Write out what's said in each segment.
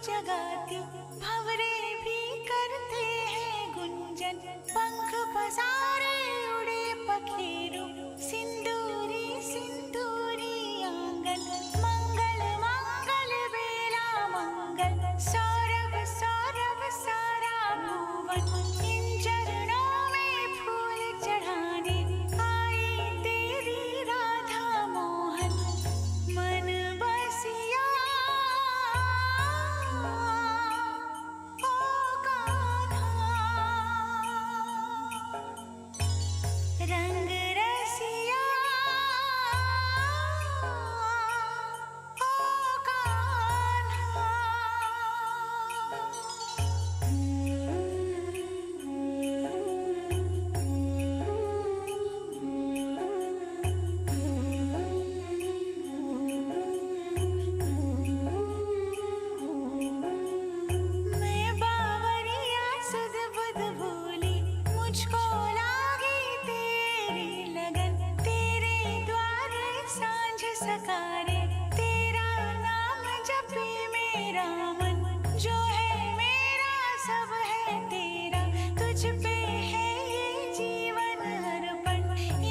जगाती भंवरे भी करते हैं गुंजन, पंख पसारे उड़े पखेरु, सिंदूरी सिंदूरी आंगन, मंगल मंगल बेला मंगल, सौरभ सौरभ सारा भुवन, इन चरणों में फूल चढ़ाने आई तेरी राधा मोहन, मन बसिया रंग रसिया ओ कान्हा। मैं बावरिया सुध बुध भूली, मुझको लागी तेरी लगन, तेरे द्वारे सांझ सकारे, तेरा नाम जपे मेरा मन, जो है मेरा सब है तेरा, तुझ पे है ये जीवन अर्पण,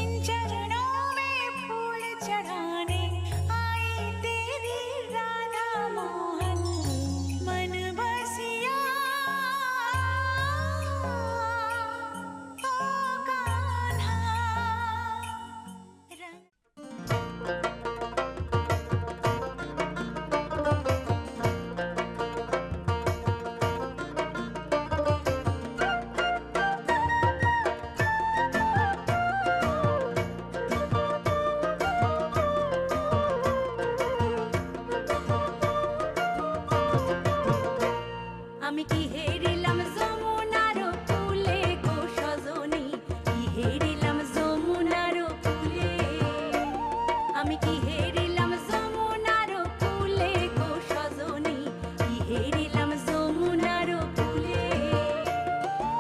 इन चरणों में फूल चढ़ाने आई तेरी राधा मोहन, मन बसिया ओ कान्हा। আমি কি হেরিলাম যমুনার কূলে গো সজনী, কি হেরিলাম যমুনার কূলে, আমি কি হেরিলাম যমুনার কূলে গো সজনী, কি হেরিলাম যমুনার কূলে,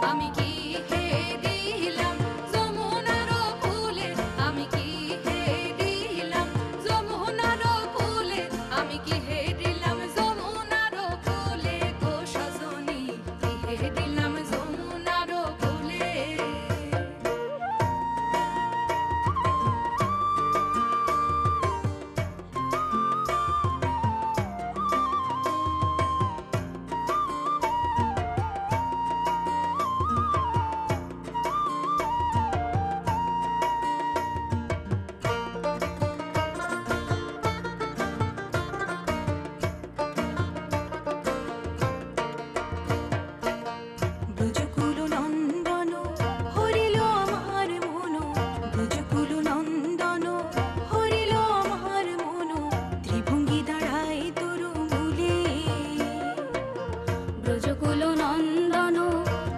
আমি কি হেরিলাম যমুনার কূলে, আমি কি হেরিলাম যমুনার কূলে, আমি কি হেরিলাম যমুনার কূলে গো সজনী, কি হেরিলাম যমুনার কূলে। ব্রজকুল নন্দন হরিল আমার মন, ব্রজকুল নন্দন হরিল আমার মন, ত্রিভঙ্গি দাঁড়ায় তোর মূলে, ব্রজকুল নন্দন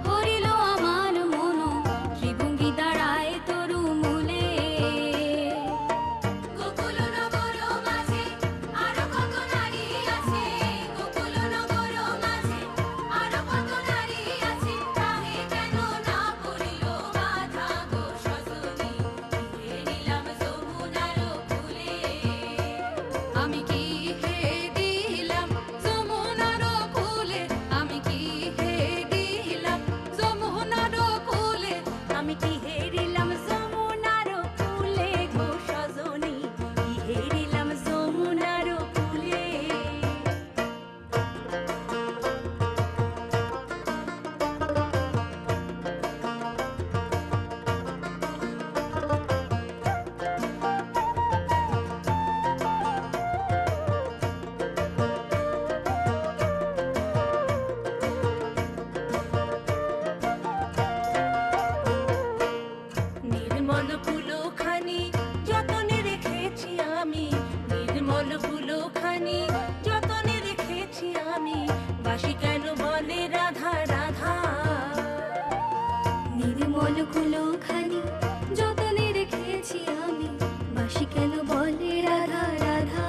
হরিল আমার মন, ত্রিভঙ্গি দাঁড়ায় তোর মূলে, গোকুল নগর মাঝে আরো কত নারী আছে, গোকুল নগর মাঝে আরো কত নারী আছে, তাহে কেন না পড়িল বাধা গো সজনী, কি হেরিলাম যমুনার কূলে, আমি কি হেরিলাম যমুনার কূলে, আমি কি বাঁশি কেন বলে রাধা রাধা। নির্মল কুলোখানি যতনে রেখেছি আমি, বাঁশি কেন বলে রাধা রাধা।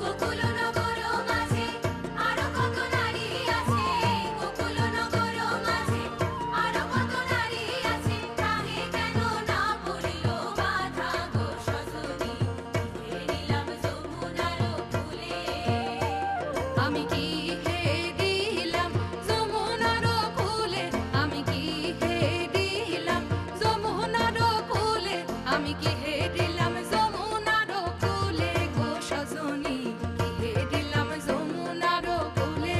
গোকুল নগর মাঝে আরো কত নারী আছে, গোকুল নগর মাঝে আরো কত নারী আছে, তাহে কেন না পড়িল বাধা গো সজনী, হেরিলাম যমুনার কূলে। আমি কি হেরিলাম যমুনার কূলে, আমি কি হেরিলাম যমুনার কূলে, আমি কি হেরিলাম যমুনার কূলে গো সজনী, কি হেরিলাম যমুনার কূলে।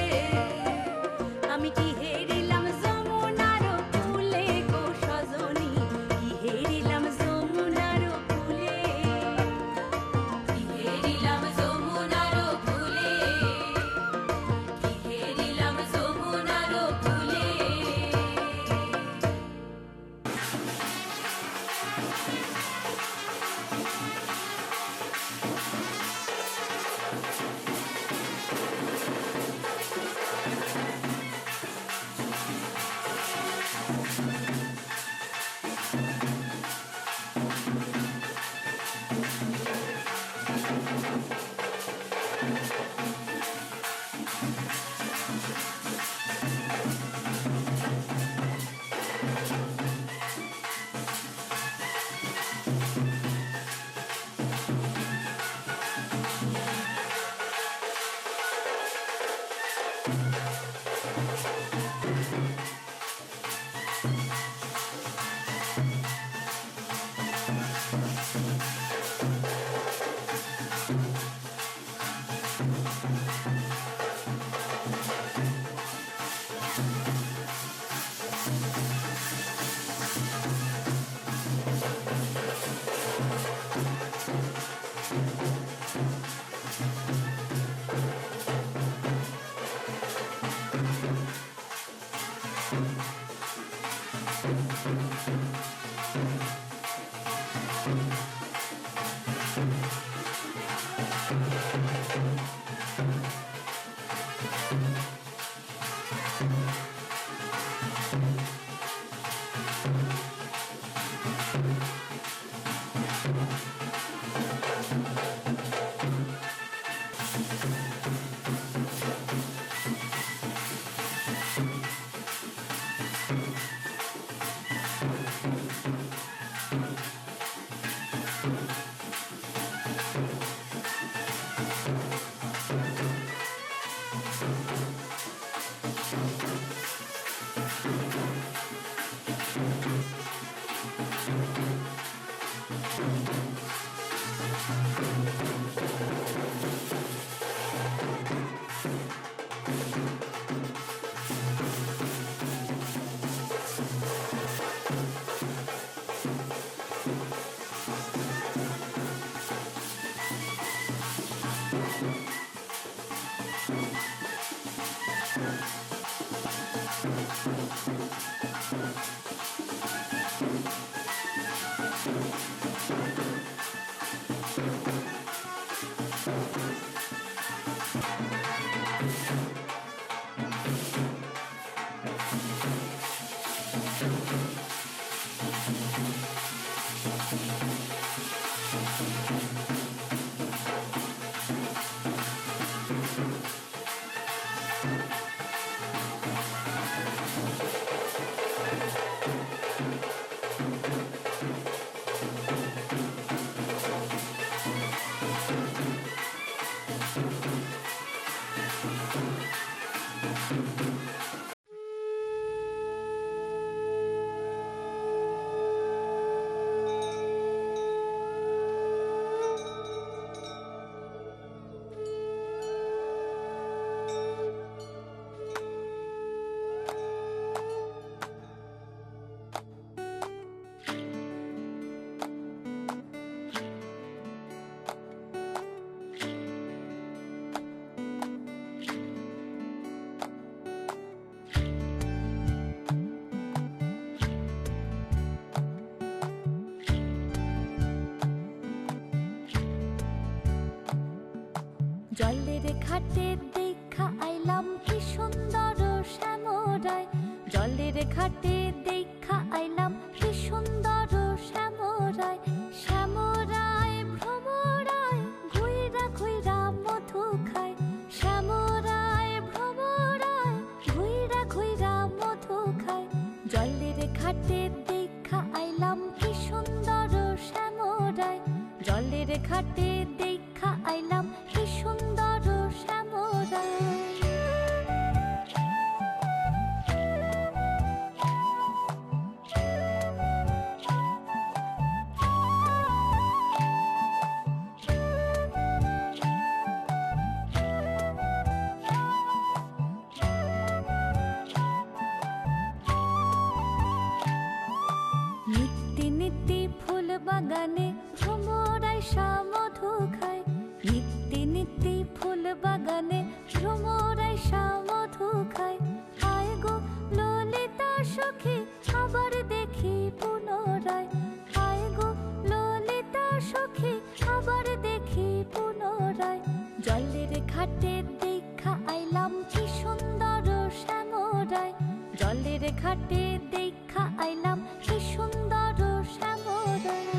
আমি কি হেরিলাম যমুনার কূলে গো সজনী, কি হেরিলাম যমুনার কূলে। কি হেরিলাম যমুনার কূলে, কি হেরিলাম যমুনার কূলে। জলের ঘাটে দেখা আইলাম কি সুন্দর শ্যামরায়, জলের ঘাটে দেখা আইলাম কি সুন্দর শ্যামরায়। শ্যামরায় ভ্রমরায় ঘুইরা ঘুইরা মধু খায়, শ্যামরায় ভ্রমরায় ঘুইরা ঘুইরা মধু খায়। জলের ঘাটে দেখা আইলাম কি সুন্দর শ্যামরায়, জলের ঘাটে দেখা আইলাম কি সুন্দর শ্যামরায়। নিত্যি নিত্যি ফুল বাগানে ভ্রমরায় মধু খায়, নিত্যি নিত্যি ফুল বাগানে ভ্রমরায় মধু খায়। আয় গো ললিতা সখী আবার দেখি পুনরায়, আয় গো ললিতা সখী আবার দেখি পুনরায়। জলের ঘাটে দেখা আইলাম কি সুন্দর শ্যামরায়, জলের ঘাটে দেখা আইলাম কি সুন্দর শ্যামরায়।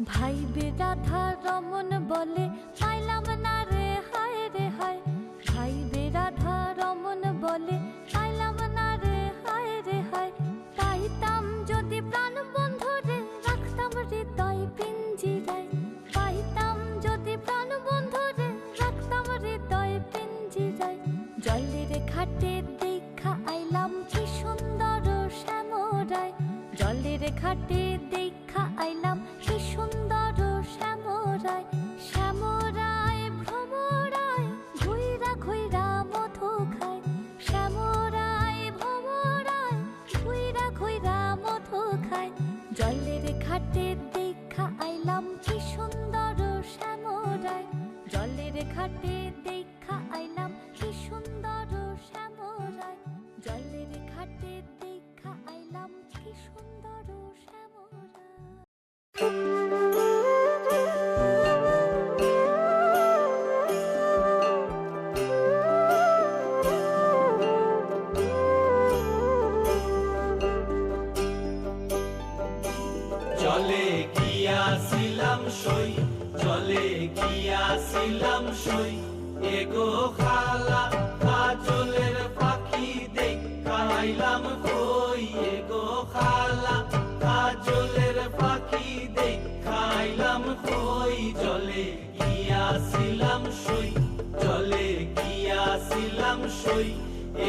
ভাই বেরাধা রমন বলে পাইলাম না রে হায় রে হায়, ভাই বেরাধা রমন বলে পাইলাম না রে হায় রে হায়। পাইতাম যদি প্রাণ বন্ধু রে রাখতাম হৃদয় পিঞ্জিরায়, পাইতাম যদি প্রাণ বন্ধু রে রাখতাম হৃদয় পিঞ্জিরায়। জলের ঘাটে দেখা আইলাম কি সুন্দর শ্যামরায়, জলের ঘাটে দেখা আইলাম কি সুন্দর শ্যামরায়। শ্যামরায় ভ্রমরায় ঘুইরা ঘুইরা মধু খায়, শ্যামরায় ভ্রমরায় ঘুইরা ঘুইরা মধু খায়। জলের ঘাটে দেখা আইলাম কি সুন্দর শ্যামরায়, জলের ঘাটে দেখা আইলাম কি সুন্দর শ্যামরায়, জলের ঘাটে দেখা আইলাম কি সুন্দর শ্যামরায়। জলে গিয়াছিলাম সই, জলে গিয়াছিলাম সই, এগো খালা কাজলের পাখি দেখা আইলাম কই, এগো খালা কাজলের পাখি দেখা আইলাম কই। জলে গিয়াছিলাম সই, জলে গিয়াছিলাম সই,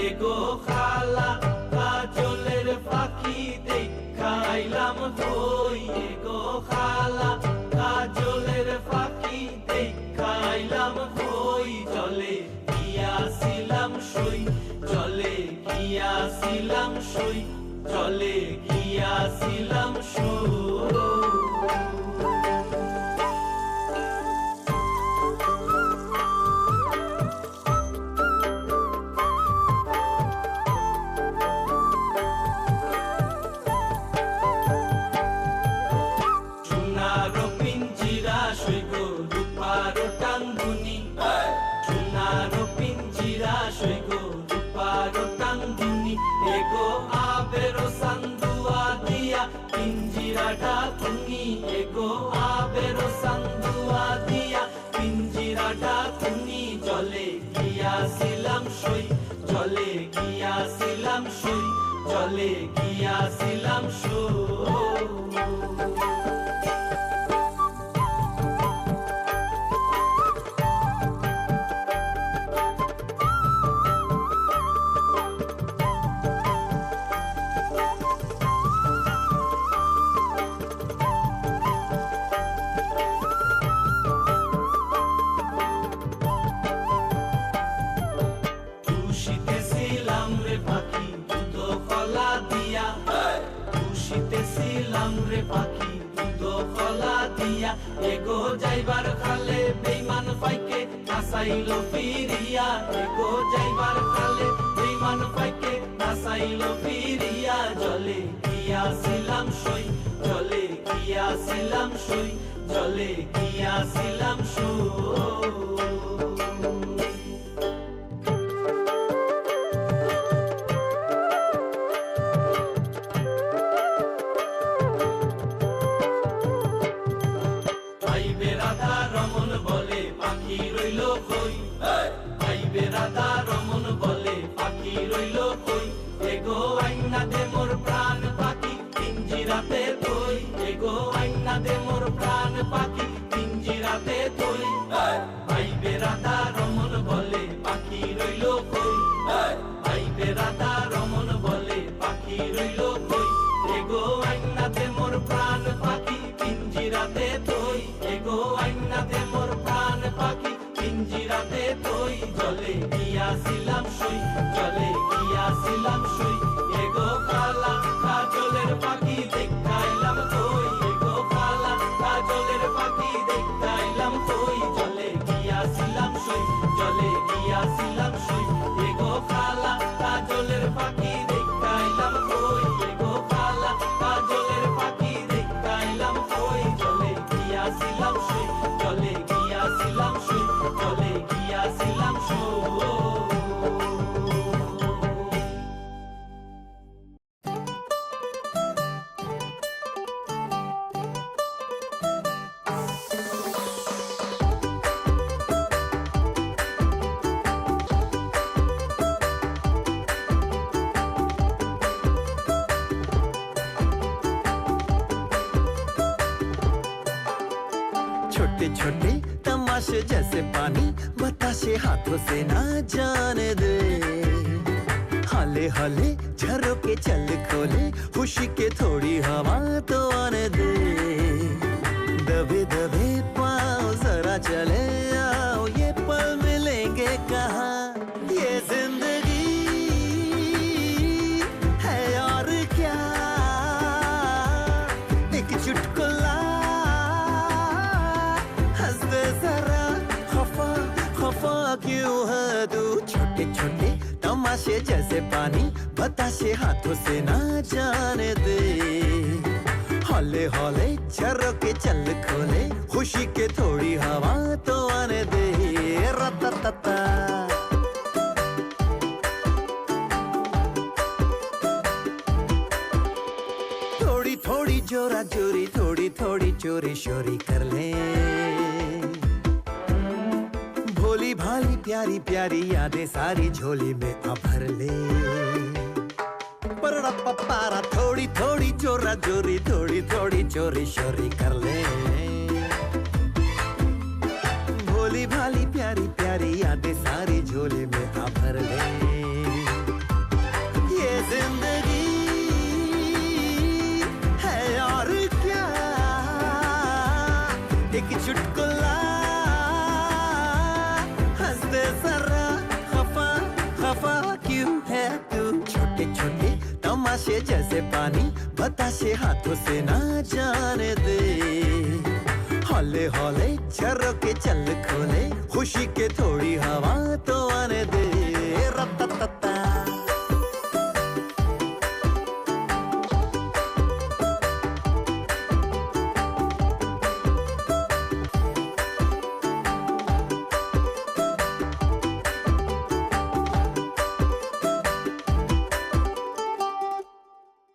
এগো খালা কাজলের পাখি দেখা আইলাম কই, এগো খালা কাজলের পাখি দেখা আইলাম কই। জলে গিয়াছিলাম সই, জলে গিয়াছিলাম সই, জলে গিয়াছিলাম সই। এগো আবেরো সান্দুয়া দিয়া পিঞ্জিরাটা তুমি, এগো আবেরো সান্দুয়া দিয়া পিঞ্জিরাটা তুমি। জলে গিয়াছিলাম সই, জলে গিয়াছিলাম সই, জলে গিয়াছিলাম সই। এগো যাইবার খালে বেইমান ফাইকে নাসাইলো ফিরিয়া এগো যাইবার খালে বেইমান ফাইকে নাসাইলো ফিরিয়া জলে গিয়াছিলাম সই জলে গিয়াছিলাম সই জলে গিয়াছিলাম সই ভাইবে রাধা রমন বলে পাখি রইল কই ভাইবে রাধা রমন বলে পাখি রইল কই এগো আইনা দে মোর প্রাণ পাখি পিঞ্জিরাতে তুই এগো আইনা দে মোর প্রাণ পাখি পিঞ্জিরাতে তুই ভাইবে রাধা রমন বলে পাখি রইল কই ভাইবে রাধা রমন বলে পাখি রইল কই এগো আইনা দে মোর প্রাণ পাখি পিঞ্জিরাতে তুই এগো আইনা দে মোর প্রাণ পাখি পিঞ্জিরাতে তুই জলে গিয়াছিলাম সই জলে গিয়াছিলাম সই এগো কালা কাজলের পাখি দেখাইলাম তুই এগো কালা কাজলের পাখি দেখাইলাম তুই জলে গিয়াছিলাম সই জলে গিয়াছিলাম সই এগো কালা কাজলের পাখি দেখাইলাম তুই এগো কালা কাজলের পাখি দেখাইলাম তুই জলে গিয়াছিলাম সই জলে গিয়াছিলাম সই জলে গিয়াছিলাম সই छोटे छोटे तमाशे जैसे पानी बताशे हाथों से ना जाने दे हाले हाले झरोके चल खोले खुशी के थोड़ी हवा तो आने दे दबे दबे पाँव जरा चले आओ ये पल मिलेंगे कहाँ ये जिंदगी है और क्या एक चुटकुला हंस दे जरा खफा खफा क्यों है तू छोटे छोटे तमाशे जैसे पानी बताशे हाथों से ना जाने दे हौले हौले झरोके चल खोले खुशी के थोड़ी हवा तो आने दे रततता थोड़ी थोड़ी जोरा जोरी थोड़ी थोड़ी चोरी शोरी कर ले भोली भाली प्यारी प्यारी यादें सारी झोली में आ भर ले परड़ा पपारा थोड़ी थोड़ी जोरा जोरी थोड़ी थोड़ी चोरी शोरी कर ले भोली भाली प्यारी प्यारी यादें सारी झोली में आ भर ले ये जिंदगी है और क्या एक चुटकुला हंस दे जरा खफा खफा क्यों है तू छोटे छोटे तमाशे जैसे पानी बताशे हाथों से ना जाने दे हौले हौले झरोके चल खोले खुशी के थोड़ी हवा